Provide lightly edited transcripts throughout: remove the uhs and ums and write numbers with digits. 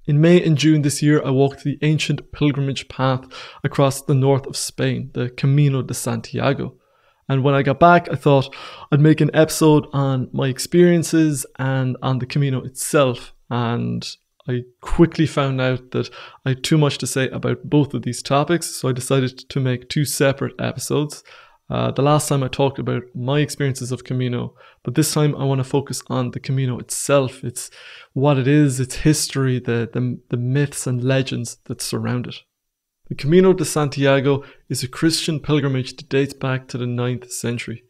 In May and June this year, I walked the ancient pilgrimage path across the north of Spain, the Camino de Santiago. And when I got back, I thought I'd make an episode on my experiences and on the Camino itself. And I quickly found out that I had too much to say about both of these topics, so I decided to make two separate episodes. The last time I talked about my experiences of Camino, but this time I want to focus on the Camino itself. It's what it is, its history, the myths and legends that surround it. The Camino de Santiago is a Christian pilgrimage that dates back to the 9th century.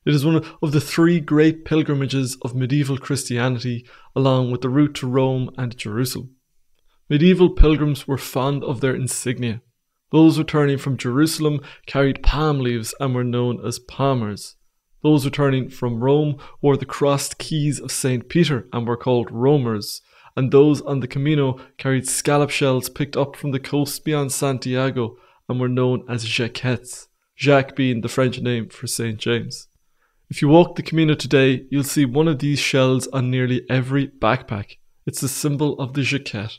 It is one of the three great pilgrimages of medieval Christianity, along with the route to Rome and Jerusalem. Medieval pilgrims were fond of their insignia. Those returning from Jerusalem carried palm leaves and were known as palmers. Those returning from Rome wore the crossed keys of St. Peter and were called roamers, and those on the Camino carried scallop shells picked up from the coast beyond Santiago and were known as jaquettes, Jacques being the French name for St. James. If you walk the Camino today, you'll see one of these shells on nearly every backpack. It's the symbol of the jaquette.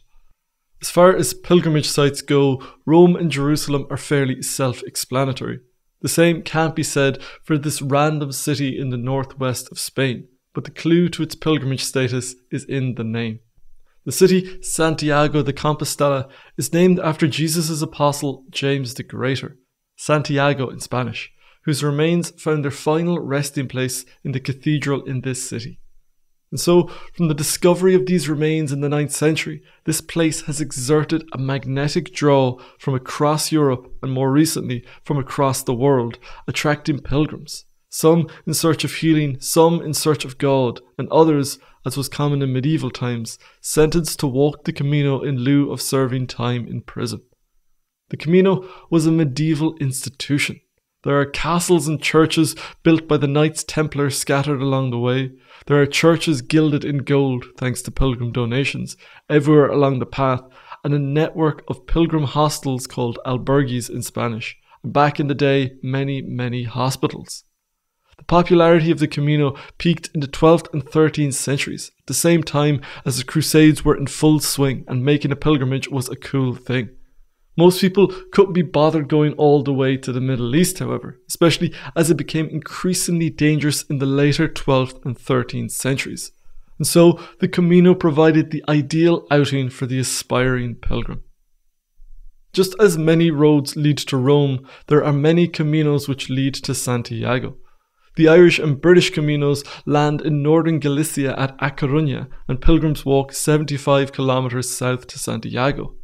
As far as pilgrimage sites go, Rome and Jerusalem are fairly self-explanatory. The same can't be said for this random city in the northwest of Spain, but the clue to its pilgrimage status is in the name. The city Santiago de Compostela is named after Jesus' apostle James the Greater, Santiago in Spanish, whose remains found their final resting place in the cathedral in this city. And so, from the discovery of these remains in the 9th century, this place has exerted a magnetic draw from across Europe and more recently from across the world, attracting pilgrims. Some in search of healing, some in search of God, and others, as was common in medieval times, sentenced to walk the Camino in lieu of serving time in prison. The Camino was a medieval institution. There are castles and churches built by the Knights Templar scattered along the way. There are churches gilded in gold, thanks to pilgrim donations, everywhere along the path, and a network of pilgrim hostels called albergues in Spanish, and back in the day, many hospitals. The popularity of the Camino peaked in the 12th and 13th centuries, at the same time as the Crusades were in full swing and making a pilgrimage was a cool thing. Most people couldn't be bothered going all the way to the Middle East, however, especially as it became increasingly dangerous in the later 12th and 13th centuries. And so the Camino provided the ideal outing for the aspiring pilgrim. Just as many roads lead to Rome, there are many Caminos which lead to Santiago. The Irish and British Caminos land in northern Galicia at A Coruña, and pilgrims walk 75 kilometers south to Santiago.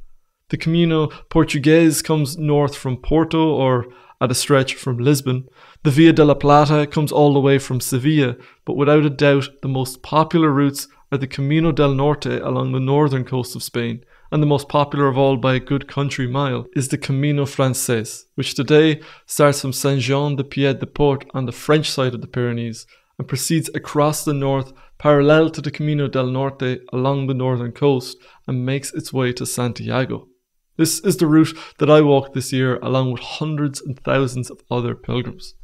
The Camino Portuguese comes north from Porto, or at a stretch from Lisbon. The Via de la Plata comes all the way from Sevilla, but without a doubt the most popular routes are the Camino del Norte along the northern coast of Spain, and the most popular of all by a good country mile is the Camino Frances, which today starts from Saint-Jean-de-Pied-de-Port on the French side of the Pyrenees and proceeds across the north parallel to the Camino del Norte along the northern coast and makes its way to Santiago. This is the route that I walked this year along with hundreds and thousands of other pilgrims.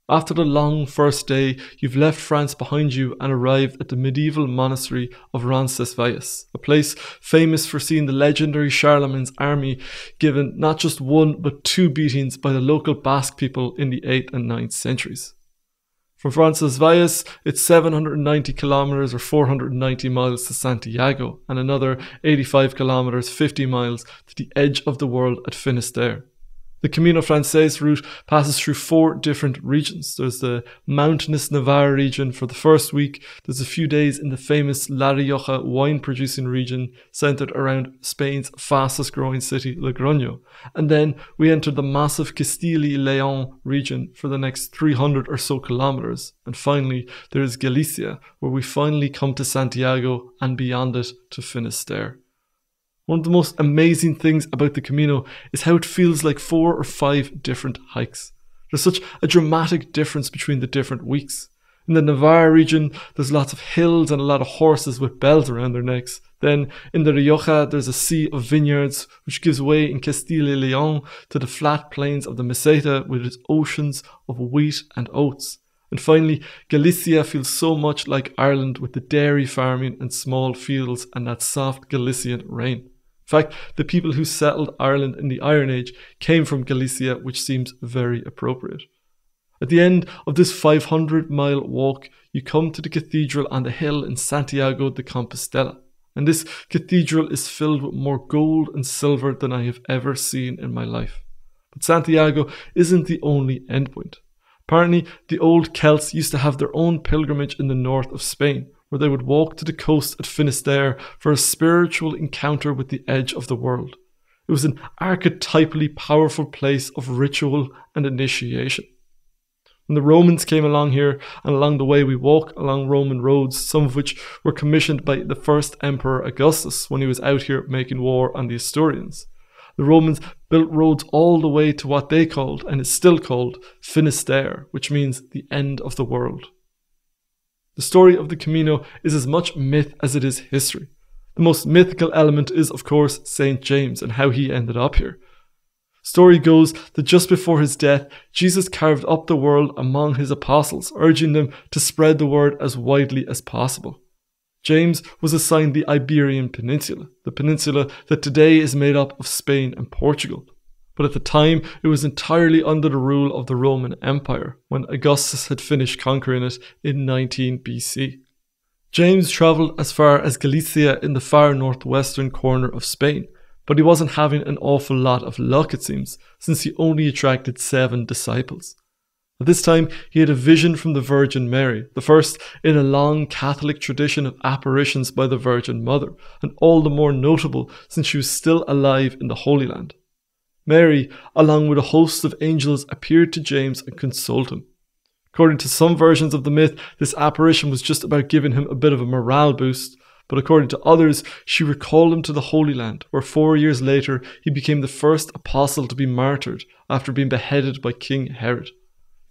After the long first day, you've left France behind you and arrived at the medieval monastery of Roncesvalles, a place famous for seeing the legendary Charlemagne's army given not just one but two beatings by the local Basque people in the 8th and 9th centuries. From Roncesvalles, it's 790 kilometers or 490 miles to Santiago, and another 85 kilometers, 50 miles to the edge of the world at Finisterre. The Camino Frances route passes through 4 different regions. There's the mountainous Navarre region for the first week. There's a few days in the famous La Rioja wine-producing region centered around Spain's fastest growing city, Logroño. And then we enter the massive Castile y León region for the next 300 or so kilometers. And finally, there is Galicia, where we finally come to Santiago and beyond it to Finisterre. One of the most amazing things about the Camino is how it feels like 4 or 5 different hikes. There's such a dramatic difference between the different weeks. In the Navarre region, there's lots of hills and a lot of horses with bells around their necks. Then in the Rioja, there's a sea of vineyards, which gives way in Castile y León to the flat plains of the Meseta with its oceans of wheat and oats. And finally, Galicia feels so much like Ireland with the dairy farming and small fields and that soft Galician rain. In fact, the people who settled Ireland in the Iron Age came from Galicia, which seems very appropriate. At the end of this 500-mile walk, you come to the cathedral on the hill in Santiago de Compostela. And this cathedral is filled with more gold and silver than I have ever seen in my life. But Santiago isn't the only endpoint. Apparently, the old Celts used to have their own pilgrimage in the north of Spain, where they would walk to the coast at Finisterre for a spiritual encounter with the edge of the world. It was an archetypally powerful place of ritual and initiation. When the Romans came along here, and along the way we walk along Roman roads, some of which were commissioned by the first Emperor Augustus when he was out here making war on the Asturians. The Romans built roads all the way to what they called, and is still called, Finisterre, which means the end of the world. The story of the Camino is as much myth as it is history. The most mythical element is, of course, St. James and how he ended up here. Story goes that just before his death, Jesus carved up the world among his apostles, urging them to spread the word as widely as possible. James was assigned the Iberian Peninsula, the peninsula that today is made up of Spain and Portugal. But at the time, it was entirely under the rule of the Roman Empire, when Augustus had finished conquering it in 19 BC. James travelled as far as Galicia in the far northwestern corner of Spain, but he wasn't having an awful lot of luck, it seems, since he only attracted 7 disciples. At this time, he had a vision from the Virgin Mary, the first in a long Catholic tradition of apparitions by the Virgin Mother, and all the more notable since she was still alive in the Holy Land. Mary, along with a host of angels, appeared to James and consoled him. According to some versions of the myth, this apparition was just about giving him a bit of a morale boost, but according to others, she recalled him to the Holy Land, where 4 years later he became the first apostle to be martyred after being beheaded by King Herod.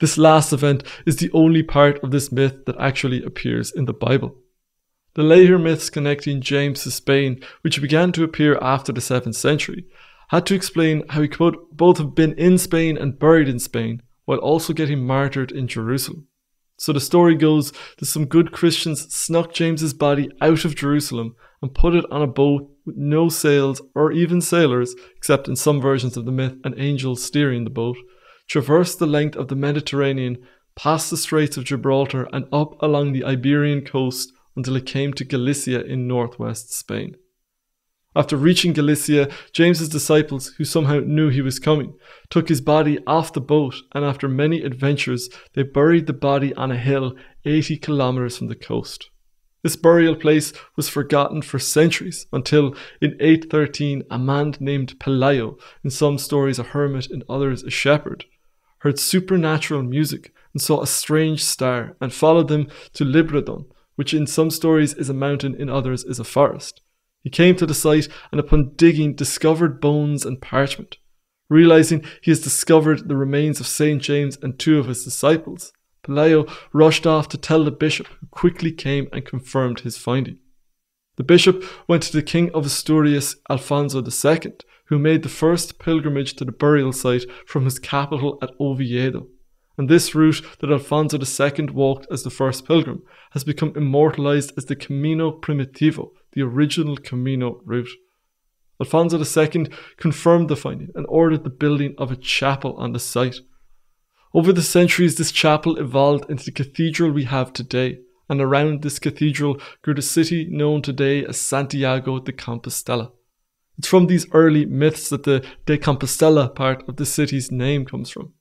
This last event is the only part of this myth that actually appears in the Bible. The later myths connecting James to Spain, which began to appear after the 7th century, had to explain how he could both have been in Spain and buried in Spain, while also getting martyred in Jerusalem. So the story goes that some good Christians snuck James's body out of Jerusalem and put it on a boat with no sails or even sailors, except in some versions of the myth an angel steering the boat, traversed the length of the Mediterranean, past the Straits of Gibraltar and up along the Iberian coast until it came to Galicia in northwest Spain. After reaching Galicia, James's disciples, who somehow knew he was coming, took his body off the boat, and after many adventures, they buried the body on a hill 80 kilometers from the coast. This burial place was forgotten for centuries until, in 813, a man named Pelayo, in some stories a hermit, in others a shepherd, heard supernatural music and saw a strange star and followed them to Libradon, which in some stories is a mountain, in others is a forest. He came to the site and upon digging discovered bones and parchment. Realizing he has discovered the remains of St. James and 2 of his disciples, Pelayo rushed off to tell the bishop, who quickly came and confirmed his finding. The bishop went to the king of Asturias, Alfonso II, who made the first pilgrimage to the burial site from his capital at Oviedo. And this route that Alfonso II walked as the first pilgrim has become immortalized as the Camino Primitivo, the original Camino route. Alfonso II confirmed the finding and ordered the building of a chapel on the site. Over the centuries, this chapel evolved into the cathedral we have today, and around this cathedral grew the city known today as Santiago de Compostela. It's from these early myths that the de Compostela part of the city's name comes from.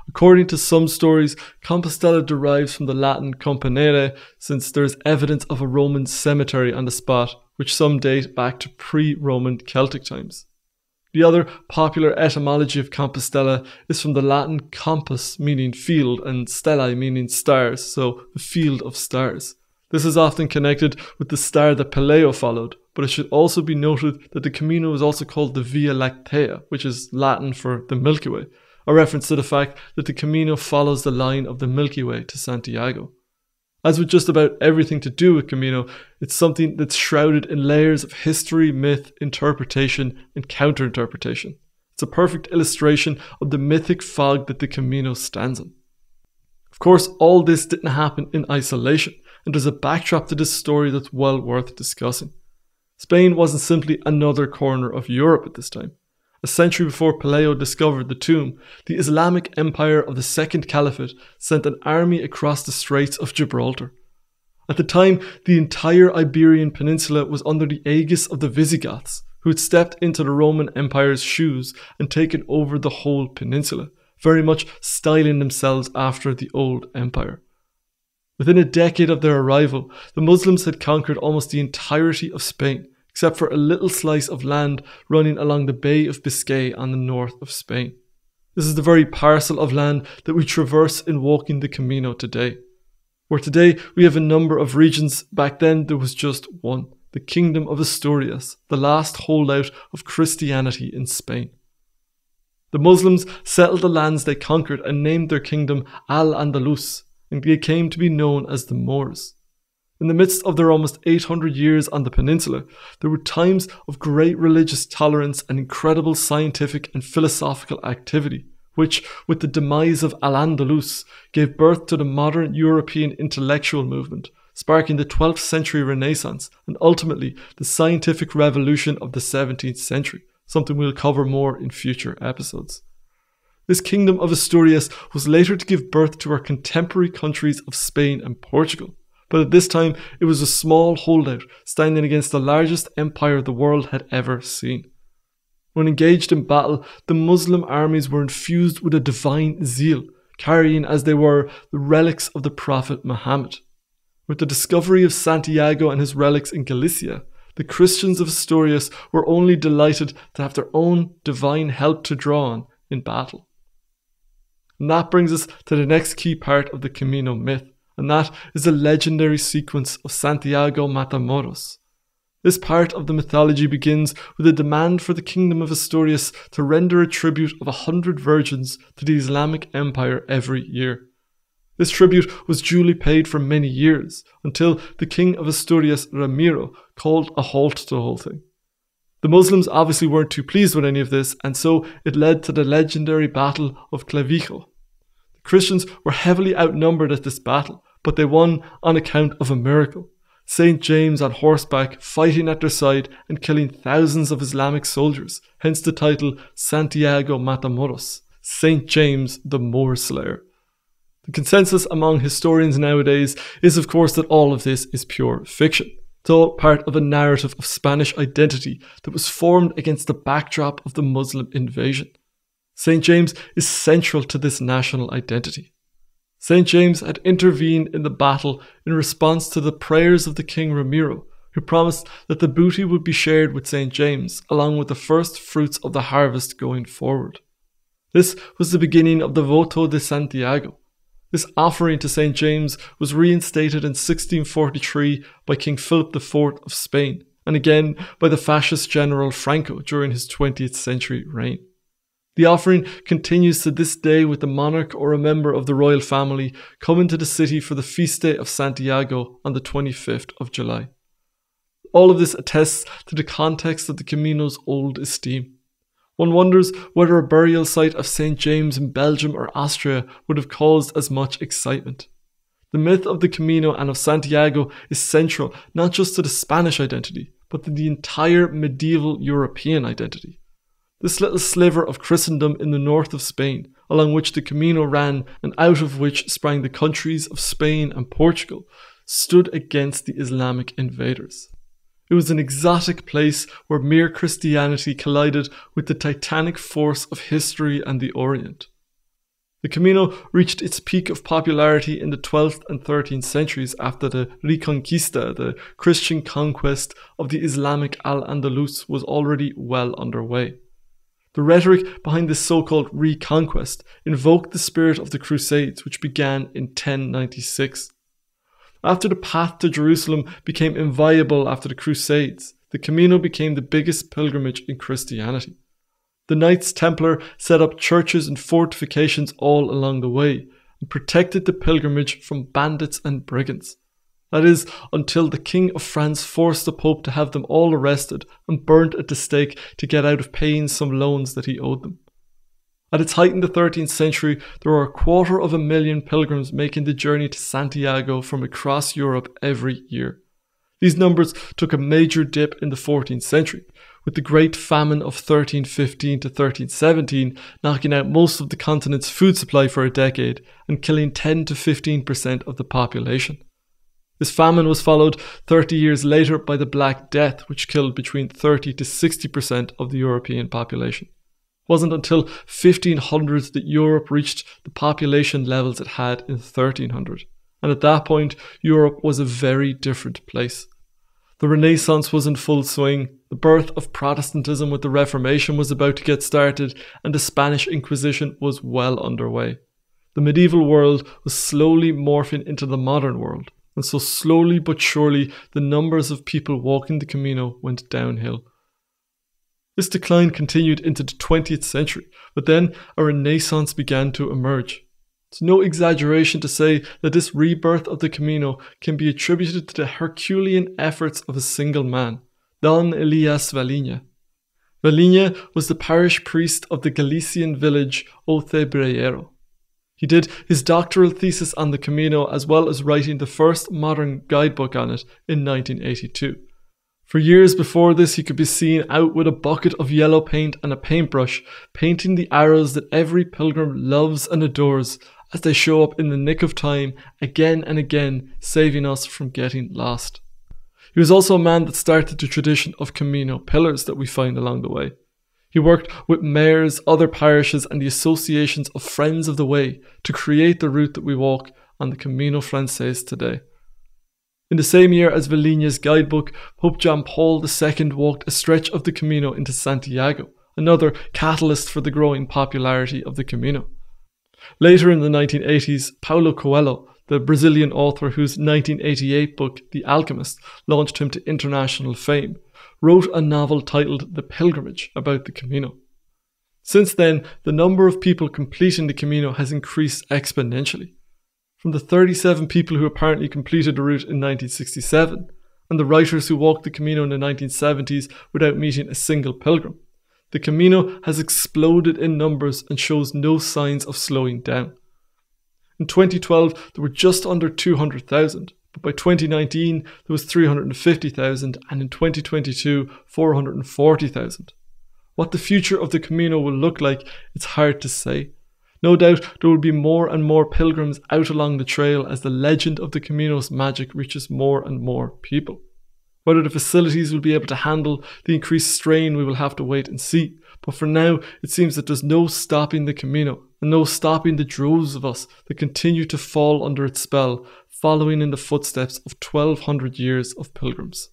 According to some stories, Compostela derives from the Latin componere, since there is evidence of a Roman cemetery on the spot, which some date back to pre-Roman Celtic times. The other popular etymology of Compostela is from the Latin compos, meaning field, and stellae, meaning stars, so the field of stars. This is often connected with the star that Pelayo followed, but it should also be noted that the Camino is also called the Via Lactea, which is Latin for the Milky Way, a reference to the fact that the Camino follows the line of the Milky Way to Santiago. As with just about everything to do with Camino, it's something that's shrouded in layers of history, myth, interpretation, and counter-interpretation. It's a perfect illustration of the mythic fog that the Camino stands in. Of course, all this didn't happen in isolation, and there's a backdrop to this story that's well worth discussing. Spain wasn't simply another corner of Europe at this time. A century before Pelayo discovered the tomb, the Islamic Empire of the Second Caliphate sent an army across the Straits of Gibraltar. At the time, the entire Iberian Peninsula was under the aegis of the Visigoths, who had stepped into the Roman Empire's shoes and taken over the whole peninsula, very much styling themselves after the old empire. Within a decade of their arrival, the Muslims had conquered almost the entirety of Spain, except for a little slice of land running along the Bay of Biscay on the north of Spain. This is the very parcel of land that we traverse in walking the Camino today. Where today we have a number of regions, back then there was just one, the Kingdom of Asturias, the last holdout of Christianity in Spain. The Muslims settled the lands they conquered and named their kingdom Al-Andalus, and they came to be known as the Moors. In the midst of their almost 800 years on the peninsula, there were times of great religious tolerance and incredible scientific and philosophical activity, which, with the demise of Al-Andalus, gave birth to the modern European intellectual movement, sparking the 12th century Renaissance and ultimately the scientific revolution of the 17th century, something we'll cover more in future episodes. This kingdom of Asturias was later to give birth to our contemporary countries of Spain and Portugal, but at this time it was a small holdout standing against the largest empire the world had ever seen. When engaged in battle, the Muslim armies were infused with a divine zeal, carrying as they were the relics of the Prophet Muhammad. With the discovery of Santiago and his relics in Galicia, the Christians of Asturias were only delighted to have their own divine help to draw on in battle. And that brings us to the next key part of the Camino myth, and that is the legendary sequence of Santiago Matamoros. This part of the mythology begins with a demand for the Kingdom of Asturias to render a tribute of 100 virgins to the Islamic Empire every year. This tribute was duly paid for many years, until the King of Asturias, Ramiro, called a halt to the whole thing. The Muslims obviously weren't too pleased with any of this, and so it led to the legendary Battle of Clavijo. The Christians were heavily outnumbered at this battle, but they won on account of a miracle. St. James on horseback fighting at their side and killing thousands of Islamic soldiers, hence the title Santiago Matamoros, St. James the Moor Slayer. The consensus among historians nowadays is of course that all of this is pure fiction. It's all part of a narrative of Spanish identity that was formed against the backdrop of the Muslim invasion. St. James is central to this national identity. St. James had intervened in the battle in response to the prayers of the King Ramiro, who promised that the booty would be shared with St. James along with the first fruits of the harvest going forward. This was the beginning of the Voto de Santiago. This offering to St. James was reinstated in 1643 by King Philip IV of Spain, and again by the fascist General Franco during his 20th century reign. The offering continues to this day with the monarch or a member of the royal family coming to the city for the feast day of Santiago on the 25th of July. All of this attests to the context of the Camino's old esteem. One wonders whether a burial site of St. James in Belgium or Austria would have caused as much excitement. The myth of the Camino and of Santiago is central not just to the Spanish identity, but to the entire medieval European identity. This little sliver of Christendom in the north of Spain, along which the Camino ran and out of which sprang the countries of Spain and Portugal, stood against the Islamic invaders. It was an exotic place where mere Christianity collided with the titanic force of history and the Orient. The Camino reached its peak of popularity in the 12th and 13th centuries after the Reconquista, the Christian conquest of the Islamic Al-Andalus, was already well underway. The rhetoric behind this so-called reconquest invoked the spirit of the Crusades, which began in 1096. After the path to Jerusalem became inviolable after the Crusades, the Camino became the biggest pilgrimage in Christianity. The Knights Templar set up churches and fortifications all along the way and protected the pilgrimage from bandits and brigands. That is, until the King of France forced the Pope to have them all arrested and burnt at the stake to get out of paying some loans that he owed them. At its height in the 13th century, there were 250,000 pilgrims making the journey to Santiago from across Europe every year. These numbers took a major dip in the 14th century, with the Great Famine of 1315 to 1317 knocking out most of the continent's food supply for a decade and killing 10 to 15% of the population. This famine was followed 30 years later by the Black Death, which killed between 30 to 60% of the European population. It wasn't until 1500s that Europe reached the population levels it had in 1300, and at that point Europe was a very different place. The Renaissance was in full swing, the birth of Protestantism with the Reformation was about to get started, and the Spanish Inquisition was well underway. The medieval world was slowly morphing into the modern world, and so slowly but surely the numbers of people walking the Camino went downhill. This decline continued into the 20th century, but then a renaissance began to emerge. It's no exaggeration to say that this rebirth of the Camino can be attributed to the Herculean efforts of a single man, Don Elias Valiña. Valiña was the parish priest of the Galician village Ocebreiro. He did his doctoral thesis on the Camino as well as writing the first modern guidebook on it in 1982. For years before this, he could be seen out with a bucket of yellow paint and a paintbrush, painting the arrows that every pilgrim loves and adores as they show up in the nick of time again and again, saving us from getting lost. He was also a man that started the tradition of Camino pillars that we find along the way. He worked with mayors, other parishes and the associations of Friends of the Way to create the route that we walk on the Camino Frances today. In the same year as Valiña's guidebook, Pope John Paul II walked a stretch of the Camino into Santiago, another catalyst for the growing popularity of the Camino. Later in the 1980s, Paulo Coelho, the Brazilian author whose 1988 book, The Alchemist, launched him to international fame, wrote a novel titled The Pilgrimage about the Camino. Since then, the number of people completing the Camino has increased exponentially. From the 37 people who apparently completed the route in 1967, and the writers who walked the Camino in the 1970s without meeting a single pilgrim, the Camino has exploded in numbers and shows no signs of slowing down. In 2012, there were just under 200,000, but by 2019, there was 350,000, and in 2022, 440,000. What the future of the Camino will look like, it's hard to say. No doubt there will be more and more pilgrims out along the trail as the legend of the Camino's magic reaches more and more people. Whether the facilities will be able to handle the increased strain, we will have to wait and see. But for now, it seems that there's no stopping the Camino, and no stopping the droves of us that continue to fall under its spell, following in the footsteps of 1,200 years of pilgrims.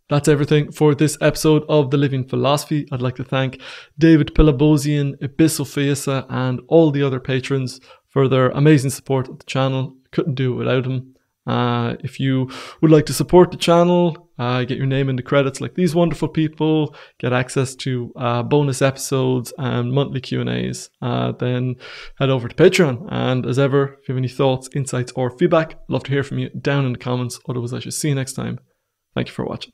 That's everything for this episode of The Living Philosophy. I'd like to thank David Pilabosian, Ibiso Fiesa, and all the other patrons for their amazing support of the channel. Couldn't do it without them. If you would like to support the channel, get your name in the credits like these wonderful people, get access to bonus episodes and monthly Q&As, then head over to Patreon. And as ever, if you have any thoughts, insights or feedback, I'd love to hear from you down in the comments. Otherwise, I shall see you next time. Thank you for watching.